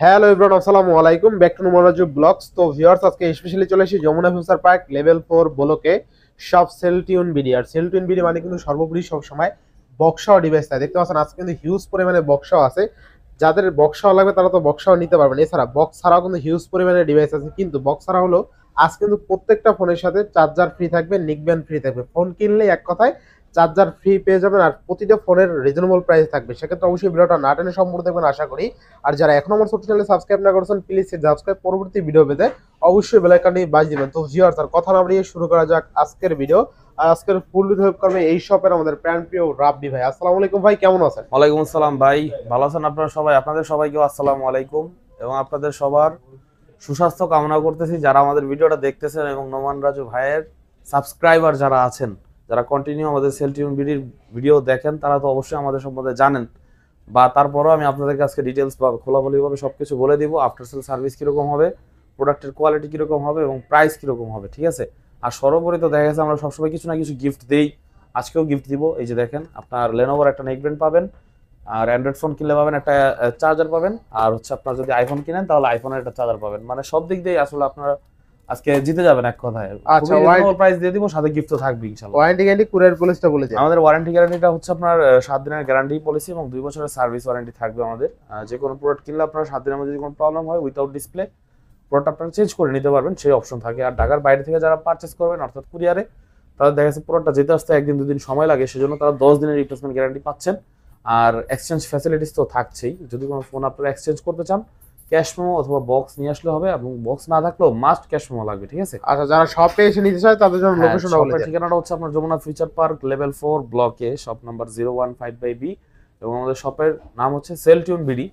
Hello everyone, আসসালামু আলাইকুম, back to মনোযোগ ব্লগস। তো ভিউয়ার্স, আজকে স্পেশালি চলে এসেছি যমুনা ফিউচার পার্ক লেভেল 4 ব্লকে সব সেলটিউন বিডি। আর সেলটিউন বিডি মানে কিন্তু সর্বোপরি সব সময় বক্সাও ডিভাইস থাকে। দেখতে পাচ্ছেন আজকে কিন্তু হিউজ পরিমাণে বক্সাও আছে। যাদের বক্সাও লাগবে তারা তো বক্সাও নিতে পারবেন। এছাড়া বক্স ছাড়াও কিন্তু হিউজ পরিমাণে ডিভাইস আছে, কিন্তু বক্স ছাড়া হলো আজ কিন্তু প্রত্যেকটা ফোনের সাথে চার্জার ফ্রি থাকবে, নিকব্যান্ড ফ্রি থাকবে। ফোন কিনলে এক কথায় চার্জার ফ্রি পেয়ে যাবেন, আর প্রতিটা ফোনের রিজনেবল প্রাইস থাকবে। সেক্ষেত্রে অবশ্যই ভিডিওটা না টেনে সম্পূর্ণ দেখবেন আশা করি। আর যারা এখন আমার ছোট চ্যানেলে সাবস্ক্রাইব না করেছেন প্লিজ সাবস্ক্রাইব, পরবর্তী ভিডিও পেতে অবশ্যই বেল আইকনটি বাজিয়ে দিবেন। তো ভিউয়ার্স, আর কথা না বাড়িয়ে শুরু করা যাক আজকের ভিডিও। আর আজকের ফুল হেল্প করবে এই শপের আমাদের প্রিয় রাব্বি ভাই। আসসালামু আলাইকুম ভাই, কেমন আছেন? ওয়ালাইকুম আসসালাম ভাই, ভালো আছেন আপনারা সবাই? আপনাদের সবাইকে আসসালামু আলাইকুম এবং আপনাদের সবার সুস্বাস্থ্য কামনা করতেছি যারা আমাদের ভিডিওটা দেখতেছেন, এবং নোমান রাজু ভাইয়ের সাবস্ক্রাইবার যারা আছেন, যারা কন্টিনিউ আমাদের সেলটিউন বিডির ভিডিও দেখেন, তারা তো অবশ্যই আমাদের সম্বন্ধে জানেন। বা তারপরও আমি আপনাদেরকে আজকে ডিটেলস বা খোলাখুলিভাবে সবকিছু বলে দিব। আফটার সেল সার্ভিস কিরকম হবে, প্রোডাক্টের কোয়ালিটি কিরকম হবে এবং প্রাইস কিরকম হবে, ঠিক আছে? আর সর্বোপরি তো দেখা গেছে আমরা সবসময় কিছু না কিছু গিফট দিই। আজকেও গিফট দিব। এই যে দেখেন, আপনার লেনোভোর একটা নেকব্যান্ড পাবেন, আর অ্যান্ড্রয়েড ফোন কিনলে পাবেন একটা চার্জার পাবেন, আর হচ্ছে আপনার যদি আইফোন কিনেন তাহলে আইফোনের একটা চার্জার পাবেন। মানে সব দিক দিয়ে আসলে আপনারা আজকে জিতে যাবেন এক কথায়। আচ্ছা, প্রাইস দিয়ে দিব, সাথে গিফট তো থাকবে ইনশাআল্লাহ। ওয়ারেন্টি গ্যারান্টি কুরিয়ার পলিসিটা বলে দিন। আমাদের ওয়ারেন্টি গ্যারান্টিটা হচ্ছে আপনার 7 দিনের গ্যারান্টি পলিসি এবং 2 বছরের সার্ভিস ওয়ারেন্টি থাকবে আমাদের। যে কোনো প্রোডাক্ট কিনলে আপনার 7 দিনের মধ্যে যদি কোনো প্রবলেম হয় উইদাউট ডিসপ্লে প্রোডাক্ট আপনারা চেঞ্জ করে নিতে পারবেন, সেই অপশন থাকে। আর ঢাকার বাইরে থেকে যারা পারচেস করবেন অর্থাৎ কুরিয়ারে, তাদের দেখা যাচ্ছে প্রোডাক্টটা যেতে আসতে 1 দিন 2 দিন সময় লাগে, সেজন্য তারা 10 দিনের রিপ্লেসমেন্ট গ্যারান্টি পাচ্ছেন। আর এক্সচেঞ্জ ফ্যাসিলিটিস তো থাকছেই। যদি কোনো ফোন আপনারা এক্সচেঞ্জ করতে চান, ক্যাশ মেমো অথবা বক্স নিয়ে আসলে হবে, এবং বক্স না থাকলেও মাস্ট ক্যাশ মেমো লাগবে, ঠিক আছে? আচ্ছা, যারা শপে এসে নিতে চায় তাদের জন্য লোকেশনটা বলে দিন। ঠিকানাটা হচ্ছে আপনার যমুনা ফিউচার পার্ক লেভেল 4 ব্লকে শপ নাম্বার 015/B, এবং আমাদের শপের নাম হচ্ছে সেলটিউন বিডি।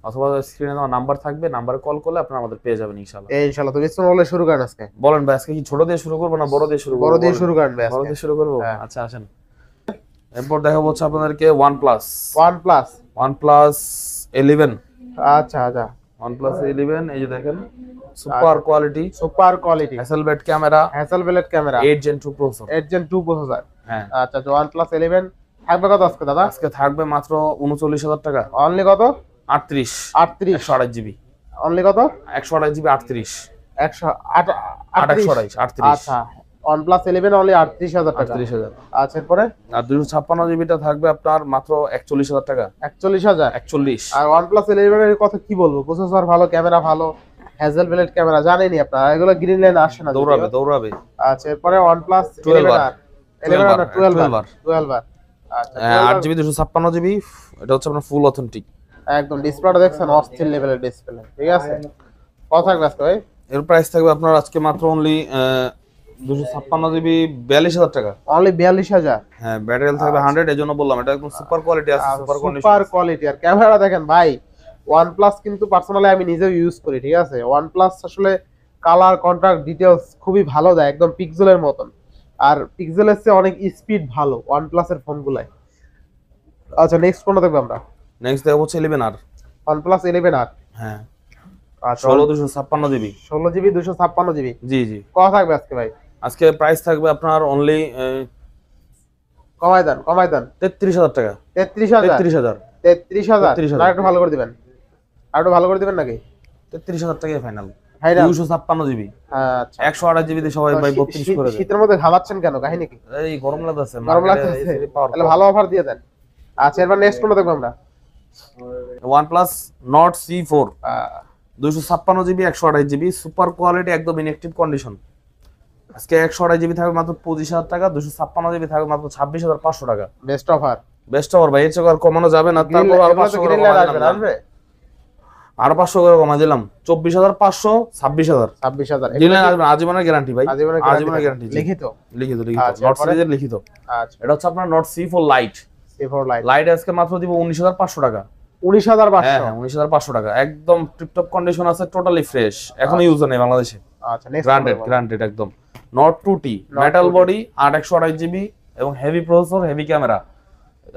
অথবা স্ক্রিনে দেওয়া নাম্বার থাকবে, নাম্বারে কল করলে আপনারা আমাদের পেয়ে যাবেন ইনশাআল্লাহ। ইনশাআল্লাহ। তো বিস্তারিত বলে শুরু করেন আজকে। বলেন ভাই, আজকে কি ছোট দিয়ে শুরু করব না বড় দিয়ে শুরু করব? বড় দিয়ে শুরু করেন ভাই আজকে। বড় দিয়ে শুরু করব, হ্যাঁ। আচ্ছা আসেন। এরপর দেখাবো হচ্ছে আপনাদেরকে OnePlus OnePlus 11। আচ্ছা আচ্ছা, OnePlus 11 এই যে দেখেন, super quality, Hasselblad camera, 8 Gen 2 processor, 8 Gen 2 processor. হ্যাঁ। আচ্ছা, তো OnePlus 11 থাকবে কত আজকে দাদা? আজকে থাকবে মাত্র 39,000 টাকা। অনলি কত? 38 128 জিবি। অনলি কত? 128 জিবি 38 128। আচ্ছা, OnePlus 11 অনলি 38,000 টাকা। 38,000। আচ্ছা, এরপরে আর 256 জিবিটা থাকবে আপনার মাত্র 41,000 টাকা। 41,000। 41। আর OnePlus 11 এর কথা কি বলবো, প্রসেসর ভালো, ক্যামেরা ভালো, হ্যাজেলব্লেড ক্যামেরা, জানেনই আপনারা, এগুলো গ্রিন লাইন আসে না, দৌড়াবে। আচ্ছা, এরপরে OnePlus 11R 12R। আচ্ছা, 8 জিবি 256 জিবি, এটা হচ্ছে আপনার ফুল অথেন্টিক। একদম ডিসপ্লেটা দেখছেন অস্থির লেভেলের ডিসপ্লে, ঠিক আছে? কত থাকবে আজকে ভাই? এর প্রাইস থাকবে আপনার আজকে মাত্র অনলি 256 জিবি 42,000 টাকা। অনলি 42,000। হ্যাঁ, ব্যাটারি থাকবে 100, এজন্য বললাম এটা একদম সুপার কোয়ালিটি আছে, সুপার কোয়ালিটি। আর ক্যামেরা দেখেন ভাই, OnePlus কিন্তু পার্সোনালি আমি নিজেও ইউজ করি, ঠিক আছে? OnePlus আসলে কালার কন্ট্রাস্ট ডিটেইলস খুবই ভালো দেয়, একদম পিক্সেলের মতন। আর পিক্সেলের চেয়ে অনেক স্পিড ভালো OnePlus এর ফোনগুলাই। আচ্ছা, নেক্সট কোনটা দেখব আমরা? নেক্সট দেখব হচ্ছে 11R। OnePlus 11R। হ্যাঁ, আচ্ছা, 16 জিবি 256 জিবি। জি। কত থাকবে আজকে ভাই? আজকে প্রাইস থাকবে আপনার অনলি কমাই দেন 33,000 টাকা। 33,000 না একটু ভালো করে দিবেন? আর একটু ভালো করে দিবেন নাকি? 33,000 টাকায় ফাইনাল। Final 256 GB. আচ্ছা, 128 জিবি দিয়ে সবাই ভাই 32 করে দেয়। শীতের মধ্যে ঘামাচ্ছেন কেন, কাহিনী কি? এই গরম লাগতেছে, গরম লাগতেছে, তাহলে ভালো অফার দিয়ে দেন। আচ্ছা, এবার নেক্সট কোনটা দেখব আমরা? OnePlus Nord C4 256 GB 128 GB super quality, একদম ইনঅ্যাকটিভ কন্ডিশন। আজকে 128 জিবি থাকবে মাত্র 25,000 টাকা, 256 জিবি থাকবে মাত্র 26,500 টাকা। বেস্ট অফার ভাই, এর চেয়ে আর কমানো যাবে না। তারপর আর 500 করে আসবে, আর 500 করে কমাই দিলাম, 24,500 26,000 দিলেন আসবে। আজীবনের গ্যারান্টি ভাই, আজীবনের গ্যারান্টি। লিখিত নট সিরিজের লিখিত। আচ্ছা, এটা হচ্ছে আপনার Nord C4 লাইট আজকে মাত্র দিব 19,500 টাকা। 19,500? হ্যাঁ, 19,500 টাকা, একদম টিপটপ কন্ডিশন আছে, টোটালি ফ্রেশ, এখনো ইউজ নেই বাংলাদেশে। আচ্ছা, নেক্সট গ্রান্টেড একদম। Nord 2T metal body 828 GB এবং হেভি প্রসেসর, হেভি ক্যামেরা,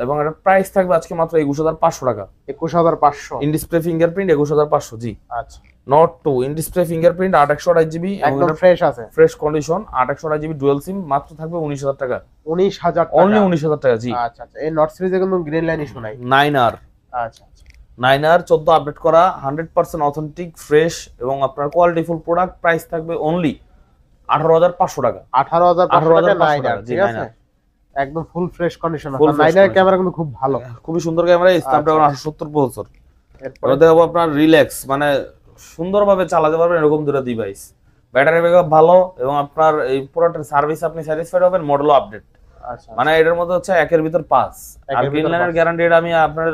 এবং এর প্রাইস থাকবে আজকে মাত্র 21,500 টাকা। 21,500 ইন ডিসপ্লে ফিঙ্গারপ্রিন্ট 21,500 জি। আচ্ছা, Nord 2 in display fingerprint 828 GB একদম ফ্রেশ আছে, fresh condition, 828 GB dual SIM, মাত্র থাকবে 19,000 টাকা। 19,000 অনলি 19,000 টাকা জি। আচ্ছা, এই নট সিরিজে কিন্তু গ্রিন লাইন ইস্যু নাই। 9R আচ্ছা, 9R 14 আপডেট করা 100% অথেন্টিক ফ্রেশ এবং আপনার কোয়ালিটিফুল প্রোডাক্ট, প্রাইস থাকবে অনলি 18,500 টাকা। 18,500 টাকা 9R, ঠিক আছে, একদম ফুল ফ্রেশ কন্ডিশন। আর 9R ক্যামেরা কিন্তু খুব ভালো, খুবই সুন্দর ক্যামেরা, স্ন্যাপড্রাগন 870 প্রসেসর। এরপরে দেখাবো আপনার রিল্যাক্স, মানে সুন্দরভাবে চালাতে পারবেন এরকম দুটো ডিভাইস। ব্যাটারি ব্যাকআপ ভালো এবং আপনার এই পুরোটা সার্ভিস আপনি স্যাটিসফাইড হবেন, মডেলও আপডেট। আচ্ছা, মানে এটার মধ্যে হচ্ছে একের ভিতর 5, আর গ্রিন লাইনের গ্যারান্টি এটা আমি আপনার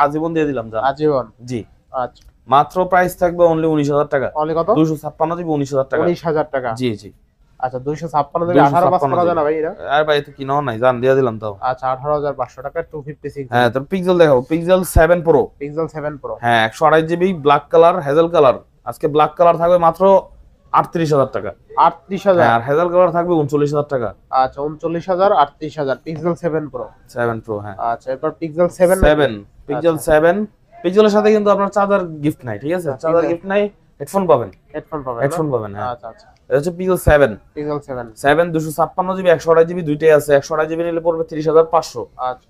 আজীবন দিয়ে দিলাম। আজীবন, জি। আচ্ছা, মাত্র প্রাইস থাকবে অনলি 19,000 টাকা। অনলি কত? 256 জিবি 19,000 টাকা। 19,000 টাকা, জি জি। আচ্ছা 256 জিবি 18 করা যায় না ভাই এটা? আর ভাই তো কিনাও নাই, জান দিয়ে দিলাম তো। আচ্ছা 18,500 টাকা 256। হ্যাঁ, তো পিক্সেল দেখাবো, পিক্সেল 7 প্রো। পিক্সেল 7 প্রো, হ্যাঁ 128 GB black colour, hazel colour. আজকে ব্ল্যাক কালার থাকবে মাত্র 38,000 টাকা। 38,000, আর হেজেল কালার থাকবে 39,000 টাকা। আচ্ছা 39,000 38,000 পিক্সেল 7 প্রো। 7 প্রো, হ্যাঁ। আচ্ছা এরপর পিক্সেল 7 পিক্সেল 7। পিক্সেলের সাথে কিন্তু আপনার চার্জার গিফট নাই, ঠিক আছে? চার্জার গিফট নাই, হেডফোন পাবেন। হেডফোন পাবেন, হ্যাঁ। আচ্ছা আচ্ছা, এটা হচ্ছে পিক্সেল 7। পিক্সেল 7 256 জিবি 128 জিবি দুইটাই আছে। 128 জিবি নিলে পড়বে 30,500। আচ্ছা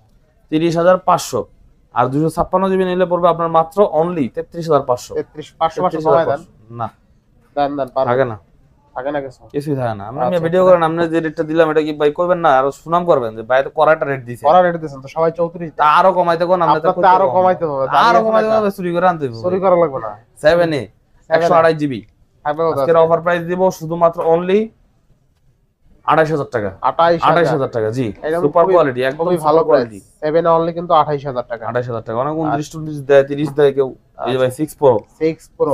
30,500। আর 256 জিবি নিলে পড়বে আপনার মাত্র অনলি 33,500। 33,500 কমায় দেন না, দেন থাকে না, থাকে না কিছু, কিছুই থাকে না। আমি ভিডিও করেন, আপনি যে রেটটা দিলাম এটা কি ভাই করবেন না? আর সুনাম করবেন যে ভাই তো করাটা রেট দিছে, করা রেট দিছেন তো সবাই 34। তা আরো কমাইতে কোন, আপনি তো আরো কমাইতে হবে, আরো কমাইতে হবে, চুরি করে আনতে হবে, চুরি করা লাগবে না। 7 এ 128 জিবি থাকবে কত? আজকের অফার প্রাইস দিব শুধুমাত্র অনলি 28,000 টাকা। 28,000 টাকা, জি। সুপার কোয়ালিটি, একদম ভালো কোয়ালিটি। 7 এ অনলি কিন্তু 28,000 টাকা। 28,000 টাকা, অনেক 29 দেয়, 30 দেয় কেউ। এই যে ভাই 6 প্রো,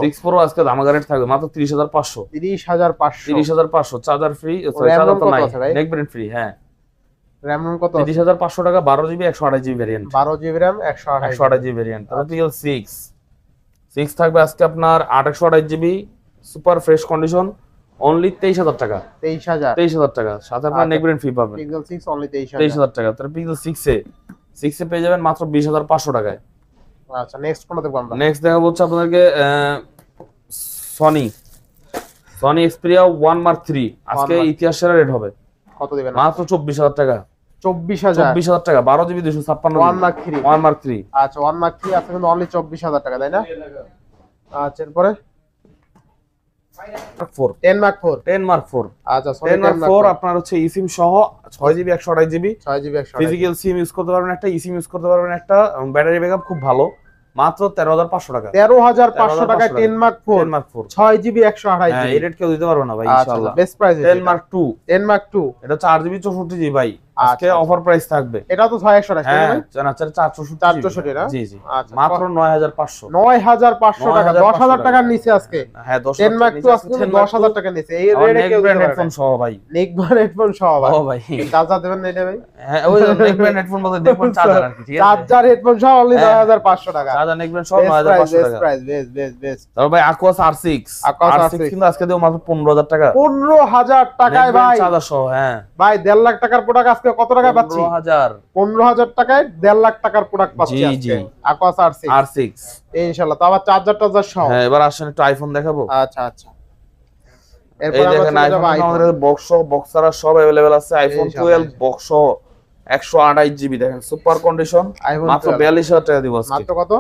6 প্রো আজকে ধামাকা রেট থাকবে মাত্র 30,500। 30,500 চার্জার ফ্রি, সরি চার্জার তো নাই, নেক ব্যান্ড ফ্রি। হ্যাঁ, র‍্যাম কত? 30,500 টাকা, 12 GB 128 GB variant. 12 GB RAM 128 GB variant. তারপর পিএল 6 থাকবে আজকে আপনার 128 GB super fresh condition, only 23,000 টাকা। 23,000 টাকা, সাথে আপনার নেক ব্যান্ড ফ্রি পাবেন। পিক্সেল 6 অনলি 23,000 টাকা। তারপর পিক্সেল 6 এ পেয়ে যাবেন মাত্র 20,500 টাকায়। আচ্ছা নেক্সট কোনটা দেখব আমরা? নেক্সট দেখাবো হচ্ছে আপনাদেরকে সনি এক্সপেরিয়া 1 মার্ক 3। আজকে ইতিহাস সেরা রেট হবে। কত দিবেন? মাত্র 24,000 টাকা। 24,000 টাকা, 12 জিবি 256 1 মার্ক 3। 1 মার্ক 3। আচ্ছা 1 মার্ক 3 আছে কিন্তু অনলি 24,000 টাকা, তাই না? আচ্ছা এরপরে 10 মার্ক 4। 10 মার্ক 4। আচ্ছা 10 মার্ক 4 আপনার হচ্ছে eSIM সহ 6 GB 128 GB 6 GB 128 physical SIM use করতে পারবেন একটা, eSIM ইউজ করতে পারবেন একটা, এবং ব্যাটারি ব্যাকআপ খুব ভালো। মাত্র 13,500 টাকা। 13,500 টাকা 10 মার্ক 4। 6 জিবি 128 হ্যাঁ, জিবি। এই রেট কেউ দিতে পারবে না ভাই ইনশাআল্লাহ। Best price 10 mark 2। 10 মার্ক 2 এটা 4 জিবি 64 জিবি ভাই। আজকে অফার প্রাইস থাকবে। এটা তো 6,128 হ্যাঁ, টাকা না? 464 না? জি জি। আচ্ছা মাত্র 9,500। 9,500 টাকা, 10,000 টাকার নিচে আজকে। হ্যাঁ 10 মার্ক 2 আজকে 10,000 টাকার নিচে। এই রেটে কেউ দিতে পারবে না। হেডফোন সহ ভাই। নেক ব্যান্ড হেডফোন সহ ভাই। ও ভাই, চার্জার দেবেন না এটা ভাই? হ্যাঁ ওই নেক ব্যান্ড হেডফোন বলতে দেখুন চার্জার আর কি, ঠিক আছে? চার্জার হেডফোন সহ অনলি 9,500 টাকা। চার্জার নেক ব্যান্ড সহ 9,500 টাকা। বেশ। তারপর ভাই Aquos R6 কিন্তু আজকে দেব মাত্র 15,000 টাকা। 15,000 টাকায় ভাই চার্জার সহ। হ্যাঁ ভাই 1.5 লাখ টাকার প্রোডাক্ট আজকে কত টাকায় পাচ্ছি? 15,000 টাকায় 1.5 লাখ টাকার প্রোডাক্ট পাচ্ছি আজকে। Aquos R6 ইনশাআল্লাহ। তো আবার চার্জার সহ। হ্যাঁ, এবার আসেন একটু আইফোন দেখাবো। আচ্ছা এই দেখেন আইফোন আমাদের বক্সারা সব अवेलेबल আছে। আইফোন 12 বক্স 128 জিবি দেখেন সুপার কন্ডিশন, মাত্র 42,000 টাকা দিব আজকে। মাত্র কত?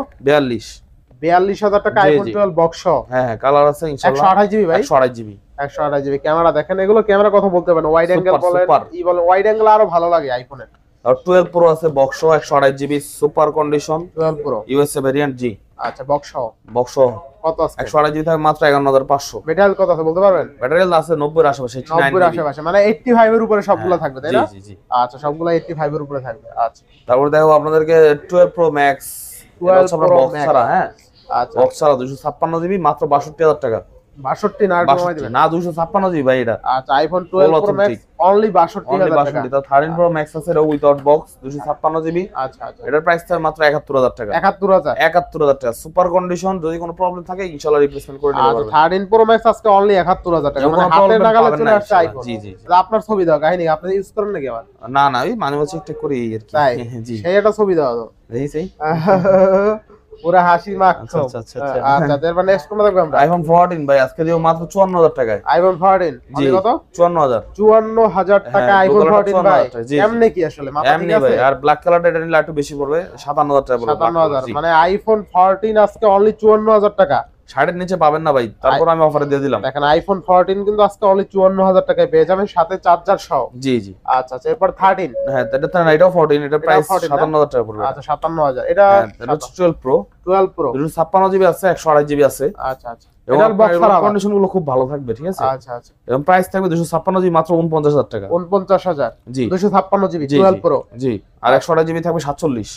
42,000 টাকা আইফোন 12 বক্স। হ্যাঁ কালার আছে ইনশাআল্লাহ। 128 জিবি ভাই। 128 জিবি। 128 জিবি ক্যামেরা দেখেন, এগুলো ক্যামেরা কথা বলতে পারেন, ওয়াইড অ্যাঙ্গেল বলেন, বলেন ওয়াইড অ্যাঙ্গেল আরো ভালো লাগে আইফোনের। আর 12 প্রো আছে box 128 GB super condition 12 pro USA variant জি। আচ্ছা বক্স কত আছে? 128 জিবি থাকে মাত্র 51,500। ব্যাটারি কত আছে বলতে পারবেন? ব্যাটারি আছে 90 এর আশেপাশে, 90 এর আশেপাশে, মানে 85 এর উপরে সবগুলো থাকবে তাই না? জি জি। আচ্ছা সবগুলো 85 এর উপরে থাকবে। আচ্ছা তারপর দেখো আপনাদেরকে 12 প্রো ম্যাক্স, 12 প্রো বক্স ছাড়া। হ্যাঁ আচ্ছা বক্স ছাড়া 256 জিবি মাত্র 62,000 টাকা। 62 না কমাই দিবেন না 256 জিবি ভাই এটা। আচ্ছা আইফোন 12 প্রো ম্যাক্স অনলি 62,000 টাকা। তো 13 প্রো ম্যাক্স আছে এটা উইদাউট বক্স 256 জিবি। আচ্ছা এটার প্রাইস থাকে মাত্র 71,000 টাকা। 71,000 টাকা সুপার কন্ডিশন। যদি কোনো প্রবলেম থাকে ইনশাআল্লাহ রিপ্লেসমেন্ট করে নিতে পারবেন। 13 প্রো ম্যাক্স আজকে অনলি 71,000 টাকা, মানে হাতে নাগালে চলে আসছে আইফোন। জি জি। আপনার ছবি দাও কাহিনী, আপনি ইউজ করেন নাকি আবার? না ওই মাঝে মাঝে চেক করি আর কি। তাই জি সেই একটা ছবি দাও তো দেখি সেই। পুরো হাসি মাখছো। আচ্ছা, আচ্ছা, আচ্ছা। আচ্ছা এরপর নেক্সট কোনটা দেখব আমরা? আইফোন 14 ভাই আজকে দিও মাত্র 54000 টাকায়। আইফোন 14 জি কত? 54000। 54000 টাকা হ্যাঁ, আইফোন Google 14 ভাই। 54,000 জি, কেমনে কি আসলে মাথা ঠিক এমনি আছে? ভাই আর ব্ল্যাক কালারটা এটা নিলে একটু বেশি পড়বে 57000 টাকা পড়বে। 57000 মানে আইফোন 14 আজকে অনলি 54000 টাকা। 60 নিচে পাবেন না ভাই, তারপর আমি অফারে দিয়ে দিলাম। দেখেন আইফোন 14 কিন্তু আজকে অনলি 54000 টাকায় পেয়ে যাবেন সাথে চার্জার সহ। জি জি। আচ্ছা আচ্ছা এরপর 13। হ্যাঁ এটাও 14, এটা প্রাইস 57000 টাকা পড়বে। আচ্ছা 57000 এটা এটা হচ্ছে 12 প্রো। 12 প্রো 256 জিবি আছে, 128 জিবি আছে। আচ্ছা আচ্ছা এবং এটার বক্স ছাড়া কন্ডিশন গুলো খুব ভালো থাকবে, ঠিক আছে? আচ্ছা আচ্ছা এবং প্রাইস থাকবে 256 জিবি মাত্র 49000 টাকা। 49000 জি 256 জিবি জি 12 প্রো জি। আর 128 জিবি থাকবে 47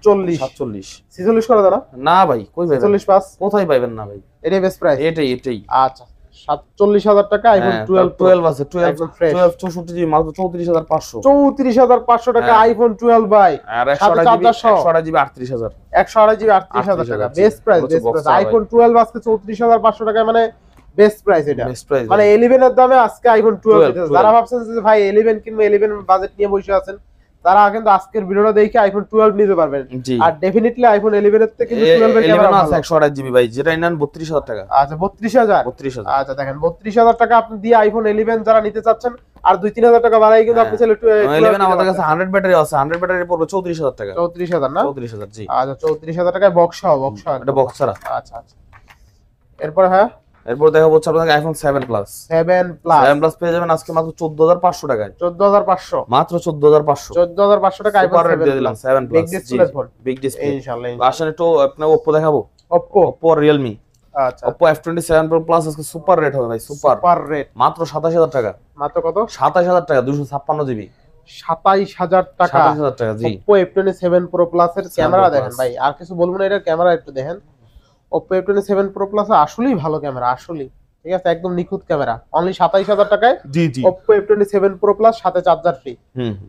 47 46 করে দাও না? না ভাই কই পাবেন? 46 পাস কোথায় পাবেন না ভাই? এটাই বেস্ট প্রাইস। এটাই। আচ্ছা 47000 টাকা আইফোন 12 আছে, একদম fresh। 12 64 জিবি মাত্র 34500। 34500 টাকা আইফোন 12 ভাই। আর সাথে 128 জিবি চার্জার সহ। 128 জিবি 38000। 128 জিবি 38000 টাকা 38,000 বেস্ট প্রাইস হচ্ছে বেস্ট box প্রাইস ছাড়া আইফোন 12 আজকে 34500 টাকায় মানে বেস্ট প্রাইস এটা। বেস্ট প্রাইস মানে 11 এর দামে আজকে আইফোন 12 12 দিতেছে। যারা ভাবছেন যে ভাই 11 কিনবো 11 বাজেট নিয়ে বসে আছেন তারা কিন্তু আজকের ভিডিওটা দেখে আইফোন 12 নিতে পারবেন। জি। আর ডেফিনেটলি আইফোন 11 এর থেকে কিন্তু 12 এর ক্যামেরা 11 ভালো আছে 128 জিবি ভাই, যেটা নেন 32000 টাকা। আচ্ছা 32000 32000। আচ্ছা দেখেন 32000 টাকা আপনি দিয়ে আইফোন 11 যারা নিতে চাচ্ছেন আর 2-3000 টাকা বাড়াই কিন্তু আপনি চাইলে 11 আমাদের কাছে 100 ব্যাটারি আছে, 100 ব্যাটারি পড়বে 34000 টাকা। 34000 না? 34000 জি। আচ্ছা 34000 টাকায় বক্স সহ এটা বক্স ছাড়া। আচ্ছা আচ্ছা এরপর হ্যাঁ এরপর দেখা হচ্ছে আপনাদের আইফোন 7 প্লাস। 7 প্লাস 7 প্লাস পেয়ে যাবেন আজকে মাত্র 14500 টাকায়। 14500 মাত্র 14500। 14500 টাকা আইফোন 7 দিয়ে দিলাম 7 big plus. Display phone big display ইনশাআল্লাহ। আসলে একটু আপনাকে Oppo দেখাবো। Oppo Oppo আর Realme। আচ্ছা Oppo F27 Pro Plus আজকে সুপার রেট হবে ভাই, সুপার রেট মাত্র 27000 টাকা। মাত্র কত? 27000 টাকা 256 জিবি। 27000 টাকা 27000 টাকা জি। Oppo F27 Pro Plus এর ক্যামেরা Pro দেখেন Plus। ভাই আর কিছু বলবো না, এটার ক্যামেরা একটু দেখেন। Oppo F27 Pro Plus আসলেই ভালো ক্যামেরা আসলেই, ঠিক আছে একদম নিখুঁত ক্যামেরা অনলি 27000 টাকায়। জি জি। Oppo F27 Pro Plus সাথে চার্জার ফ্রি,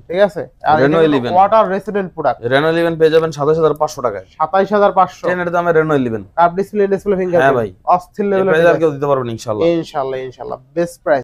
ঠিক আছে? আর Reno 11 water resident product Reno 11 পেয়ে যাবেন 27500 টাকায়। 27500 10 এর দামে Reno 11। কার্ভ ডিসপ্লে ফিঙ্গারপ্রিন্ট হ্যাঁ ভাই অস্থির লেভেলের প্রাইস আর কেউ দিতে পারবেন ইনশাআল্লাহ। ইনশাআল্লাহ বেস্ট প্রাইস।